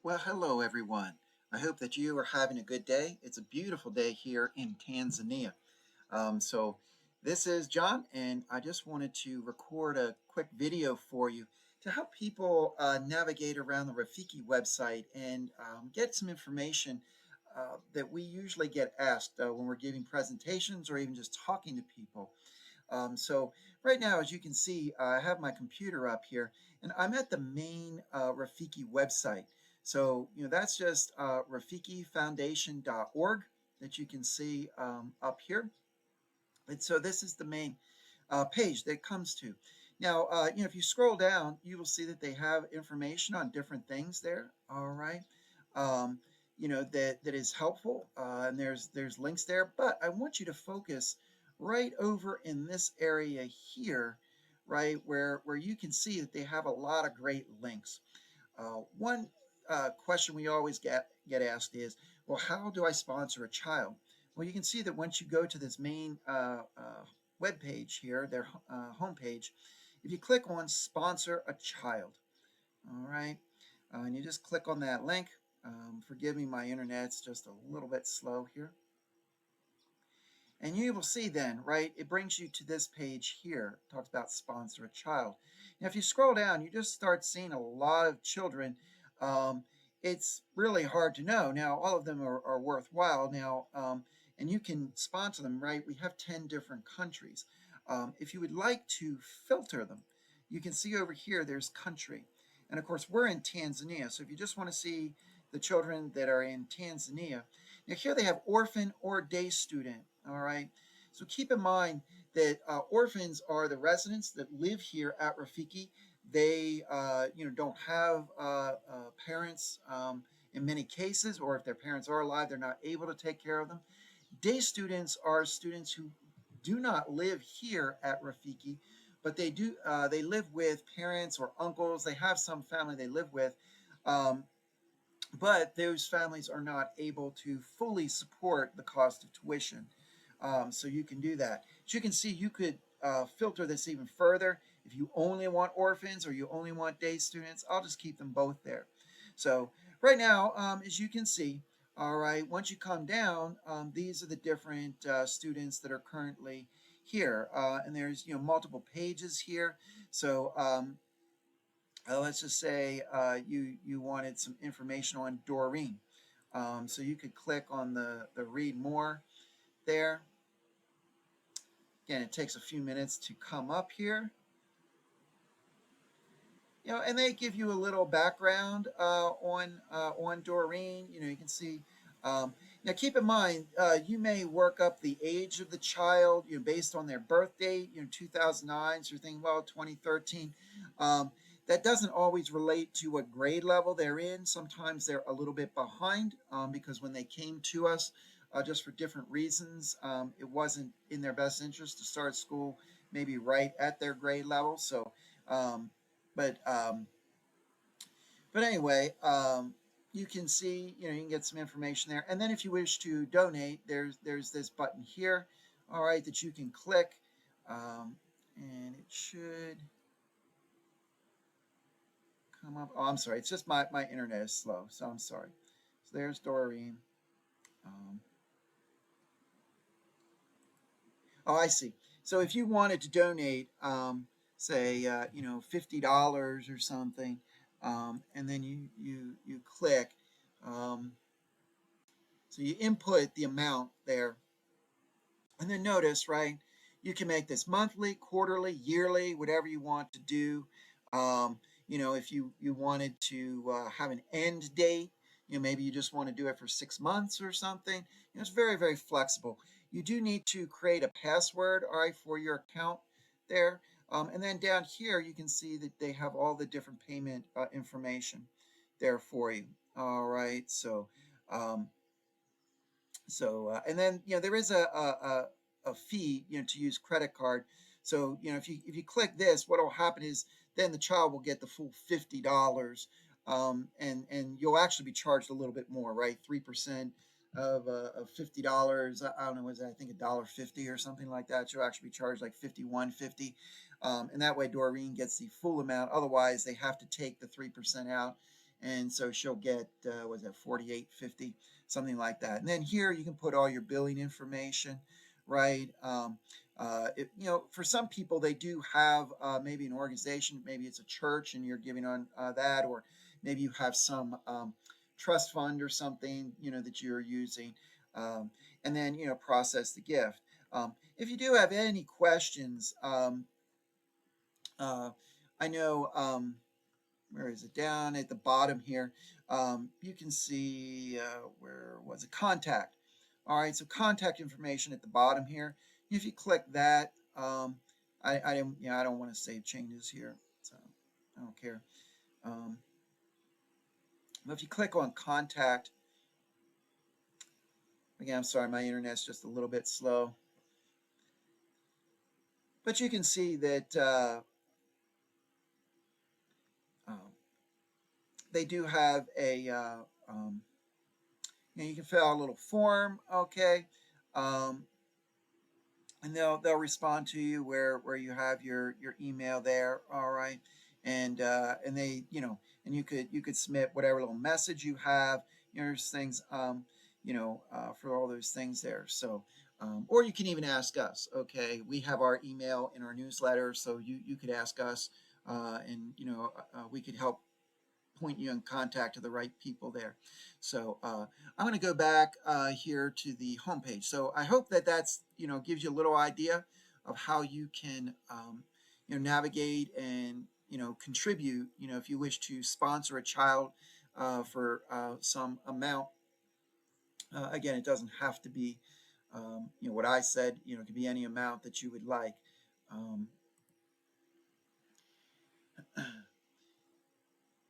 Well, hello everyone. I hope that you are having a good day. It's a beautiful day here in Tanzania. So this is John, and I just wanted to record a quick video for you to help people navigate around the Rafiki website and get some information that we usually get asked when we're giving presentations or even just talking to people. So right now, as you can see, I have my computer up here, and I'm at the main Rafiki website. So, that's just rafikifoundation.org that you can see up here. And so this is the main page that it comes to. Now, if you scroll down, you will see that they have information on different things there. All right. Um, that is helpful, and there's links there. But I want you to focus right over in this area here, right where you can see that they have a lot of great links. One question we always get asked is, well, how do I sponsor a child? Well, you can see that once you go to this main web page here, their homepage, if you click on sponsor a child, all right, and you just click on that link. Forgive me, my internet's just a little bit slow here. And you will see then, right, it brings you to this page here. It talks about sponsor a child. Now, if you scroll down, you just start seeing a lot of children. Um, it's really hard to know. Now, all of them are worthwhile now, and you can sponsor them, right? We have 10 different countries. If you would like to filter them, you can see over here, there's country. And of course, we're in Tanzania. So if you just want to see the children that are in Tanzania, now here they have orphan or day student. All right. So keep in mind that orphans are the residents that live here at Rafiki. They, don't have parents in many cases, or if their parents are alive, they're not able to take care of them. Day students are students who do not live here at Rafiki, but they do. They live with parents or uncles. They have some family they live with. Um, but those families are not able to fully support the cost of tuition. So you can do that. As you can see, you could filter this even further. If you only want orphans or you only want day students, I'll just keep them both there. So right now, as you can see, all right, once you come down, these are the different students that are currently here. And there's, multiple pages here. So let's just say you wanted some information on Doreen. So you could click on the read more there. Again, it takes a few minutes to come up here. And they give you a little background on Doreen. You can see. Now, keep in mind, you may work up the age of the child, based on their birth date. 2009. So you're thinking, well, 2013. That doesn't always relate to what grade level they're in. Sometimes they're a little bit behind because when they came to us, just for different reasons, it wasn't in their best interest to start school maybe right at their grade level. So. Um, but anyway, you can see, you can get some information there. And then if you wish to donate, there's this button here, all right, that you can click, and it should come up. Oh, I'm sorry, it's just my internet is slow, so I'm sorry. So there's Doreen. Um, oh, I see. So if you wanted to donate, say, $50 or something, and then you click. Um, So you input the amount there, and then notice, right, you can make this monthly, quarterly, yearly, whatever you want to do. Um, if you wanted to have an end date, maybe you just want to do it for 6 months or something. It's very, very flexible. You do need to create a password, all right, for your account there. And then down here, you can see that they have all the different payment information there for you. All right, um, and then there is a fee to use credit card. So if you click this, what will happen is then the child will get the full $50, and you'll actually be charged a little bit more, right? 3% of $50. I don't know, was that, I think $1.50 or something like that. You'll actually be charged like 51.50, and that way Doreen gets the full amount. Otherwise, they have to take the 3% out, and so she'll get was that 48.50, something like that. And then here you can put all your billing information, right? For some people they do have maybe an organization, maybe it's a church, and you're giving on that, or maybe you have some trust fund or something, that you're using, and then process the gift. If you do have any questions, uh, I know, where is it? Down at the bottom here, you can see, where was it? Contact. All right, so contact information at the bottom here. If you click that, I don't want to save changes here, so I don't care. But if you click on contact, again, I'm sorry, my internet's just a little bit slow, but you can see that um, they do have a you can fill out a little form, okay, um, and they'll respond to you where you have your email there, all right, and they and you could submit whatever little message you have, there's things, for all those things there. So or you can even ask us, okay, we have our email in our newsletter, so you could ask us, and we could help point you in contact to the right people there. So I'm going to go back here to the homepage. So I hope that that's gives you a little idea of how you can navigate and contribute. If you wish to sponsor a child for some amount. Again, it doesn't have to be what I said. It could be any amount that you would like. Um,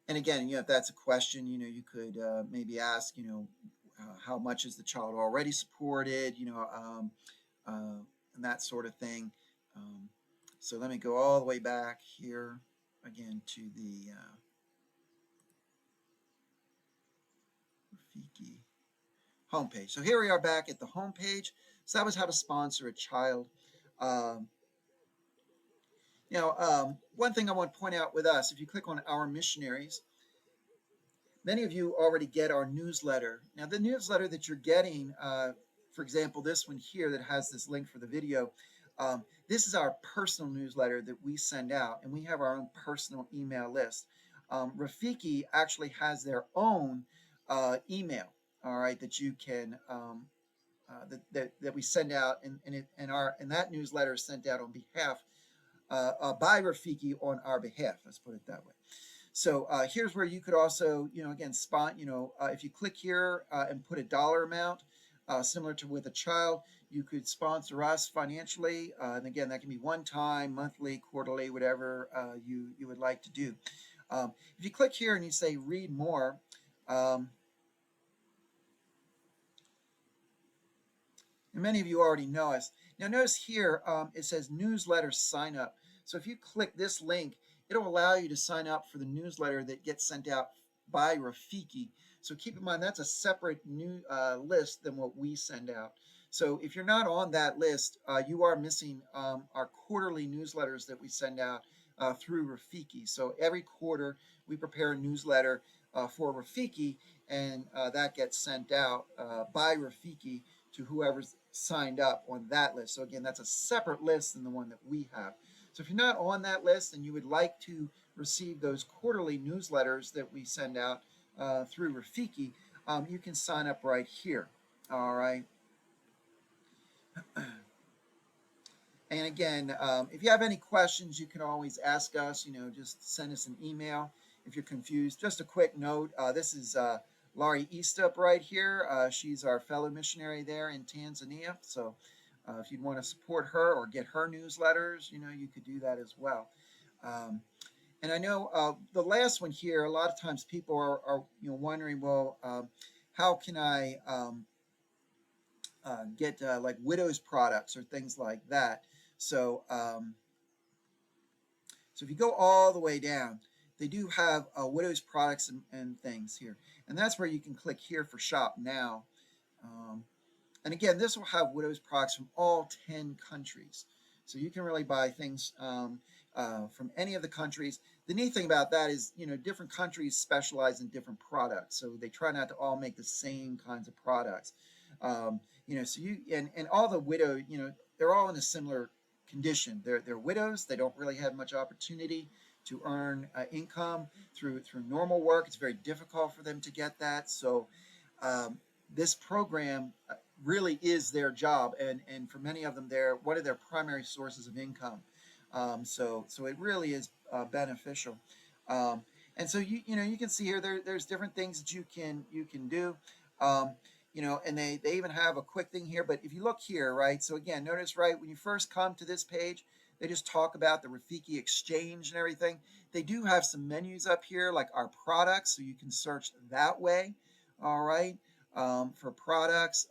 and again, if that's a question, you could maybe ask, how much is the child already supported, and that sort of thing. Um, so let me go all the way back here again to the Rafiki homepage. So here we are back at the homepage. So that was how to sponsor a child. Um, one thing I want to point out with us, if you click on Our Missionaries, many of you already get our newsletter. Now, the newsletter that you're getting, for example, this one here that has this link for the video, this is our personal newsletter that we send out, and we have our own personal email list. Rafiki actually has their own email, all right, that you can that we send out, and that newsletter is sent out on behalf by Rafiki on our behalf. Let's put it that way. So here's where you could also, again, if you click here and put a dollar amount, similar to with a child, you could sponsor us financially. And again, that can be one time, monthly, quarterly, whatever you would like to do. If you click here and you say read more, and many of you already know us. Now notice here it says newsletter sign up. So if you click this link, it'll allow you to sign up for the newsletter that gets sent out by Rafiki. So keep in mind that's a separate new list than what we send out. So if you're not on that list, you are missing our quarterly newsletters that we send out through Rafiki. So every quarter we prepare a newsletter for Rafiki, and that gets sent out by Rafiki to whoever's signed up on that list. So again, that's a separate list than the one that we have. So if you're not on that list and you would like to receive those quarterly newsletters that we send out through Rafiki, you can sign up right here. All right. And again, if you have any questions, you can always ask us, just send us an email if you're confused. Just a quick note, this is Laurie Eastup right here. She's our fellow missionary there in Tanzania. So if you'd want to support her or get her newsletters, you could do that as well. And I know the last one here, a lot of times people are wondering, well, how can I get like widow's products or things like that? So, so if you go all the way down, they do have widow's products and things here. And that's where you can click here for shop now. And again, this will have widow's products from all 10 countries. So you can really buy things from any of the countries. the neat thing about that is, different countries specialize in different products, so they try not to all make the same kinds of products. So and all the widow, they're all in a similar condition. They're widows. They don't really have much opportunity to earn income through normal work. It's very difficult for them to get that. So um, this program really is their job, and for many of them, they're one of their primary sources of income. So it really is beneficial. Um, and so you can see here there's different things that you can do. Um, and they even have a quick thing here. But if you look here, right? So again, notice right when you first come to this page, they just talk about the Rafiki exchange and everything. They do have some menus up here, like our products, so you can search that way. All right, for products.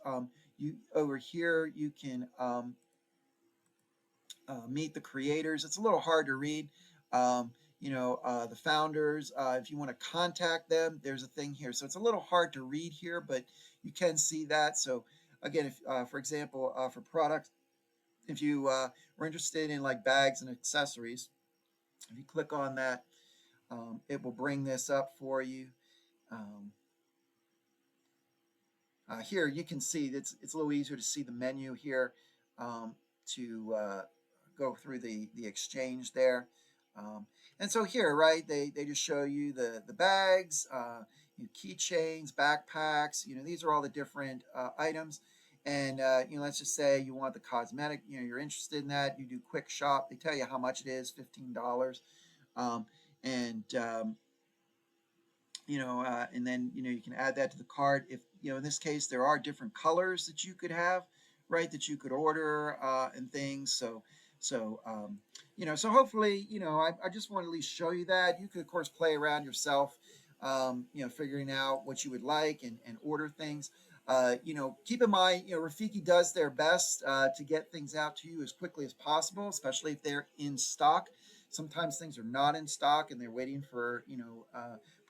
You over here you can meet the creators. It's a little hard to read. The founders. If you want to contact them, there's a thing here. So it's a little hard to read here, but you can see that. So again, if for example, for products, if you were interested in like bags and accessories, if you click on that, it will bring this up for you. Um, Here you can see it's a little easier to see the menu here, to go through the exchange there. And so here, right, they just show you the bags, keychains, backpacks. These are all the different items. And let's just say you want the cosmetic. You're interested in that. You do quick shop. They tell you how much it is, $15. Um, and and then you can add that to the cart. If in this case there are different colors that you could have, right, that you could order and things. So hopefully I just want to at least show you that. You could of course play around yourself, figuring out what you would like and order things. Keep in mind, Rafiki does their best to get things out to you as quickly as possible, especially if they're in stock. Sometimes things are not in stock and they're waiting for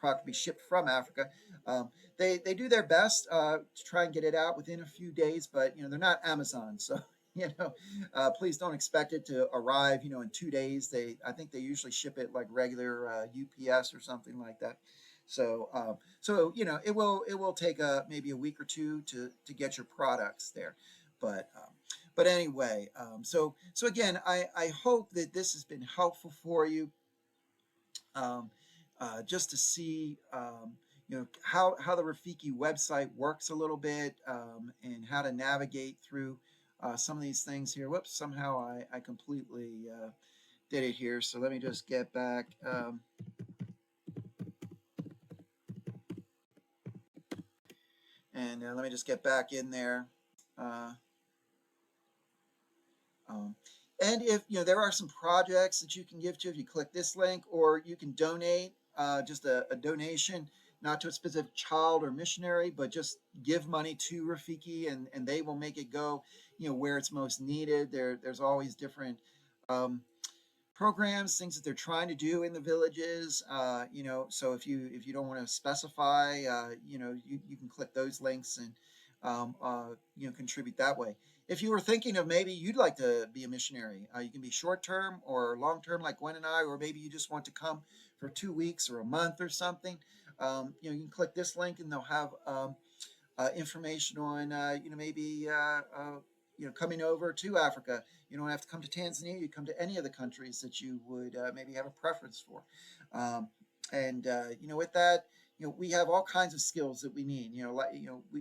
product to be shipped from Africa. Um, they do their best to try and get it out within a few days, but they're not Amazon, so please don't expect it to arrive in 2 days. I think they usually ship it like regular UPS or something like that. So it will take maybe a week or two to get your products there, but anyway, so again, I hope that this has been helpful for you. Um, just to see how the Rafiki website works a little bit, and how to navigate through some of these things here. Whoops, somehow I completely did it here. So let me just get back. And let me just get back in there. Uh, um, and if there are some projects that you can give to, if you click this link, or you can donate, just a donation, not to a specific child or missionary, but just give money to Rafiki, and they will make it go, where it's most needed. There's always different um, programs, things that they're trying to do in the villages. So if you don't want to specify, you can click those links and contribute that way. If you were thinking of maybe you'd like to be a missionary, you can be short term or long term, like Gwen and I, or maybe you just want to come for 2 weeks or a month or something. You can click this link and they'll have information on maybe coming over to Africa. You don't have to come to Tanzania. You come to any of the countries that you would maybe have a preference for. And with that, we have all kinds of skills that we need.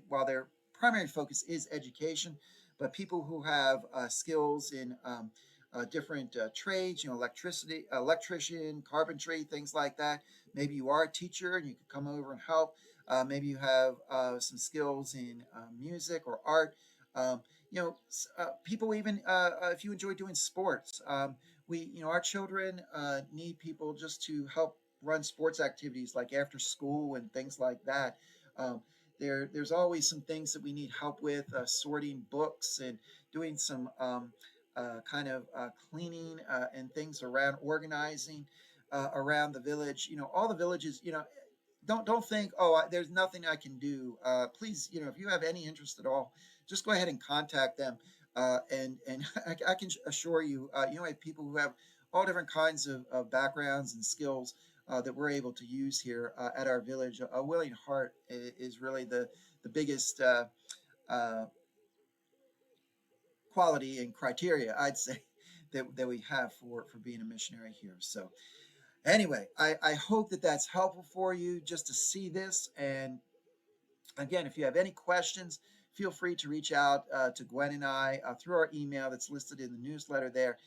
While their primary focus is education, but people who have skills in different trades, electrician, carpentry, things like that. Maybe you are a teacher and you could come over and help. Maybe you have some skills in music or art. Um, People even if you enjoy doing sports, our children need people just to help run sports activities like after school and things like that. Um, there's always some things that we need help with, sorting books and doing some kind of cleaning and things around organizing around the village. All the villages. Don't think, oh, there's nothing I can do. Please, if you have any interest at all, just go ahead and contact them. And I can assure you, I have people who have all different kinds of backgrounds and skills that we're able to use here at our village. A willing heart is really the biggest uh, quality and criteria, I'd say, that we have for being a missionary here. So anyway, I hope that that's helpful for you just to see this. And again, if you have any questions, feel free to reach out to Gwen and I through our email that's listed in the newsletter there.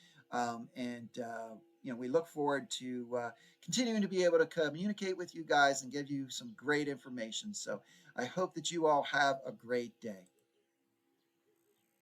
We look forward to continuing to be able to communicate with you guys and give you some great information. So I hope that you all have a great day.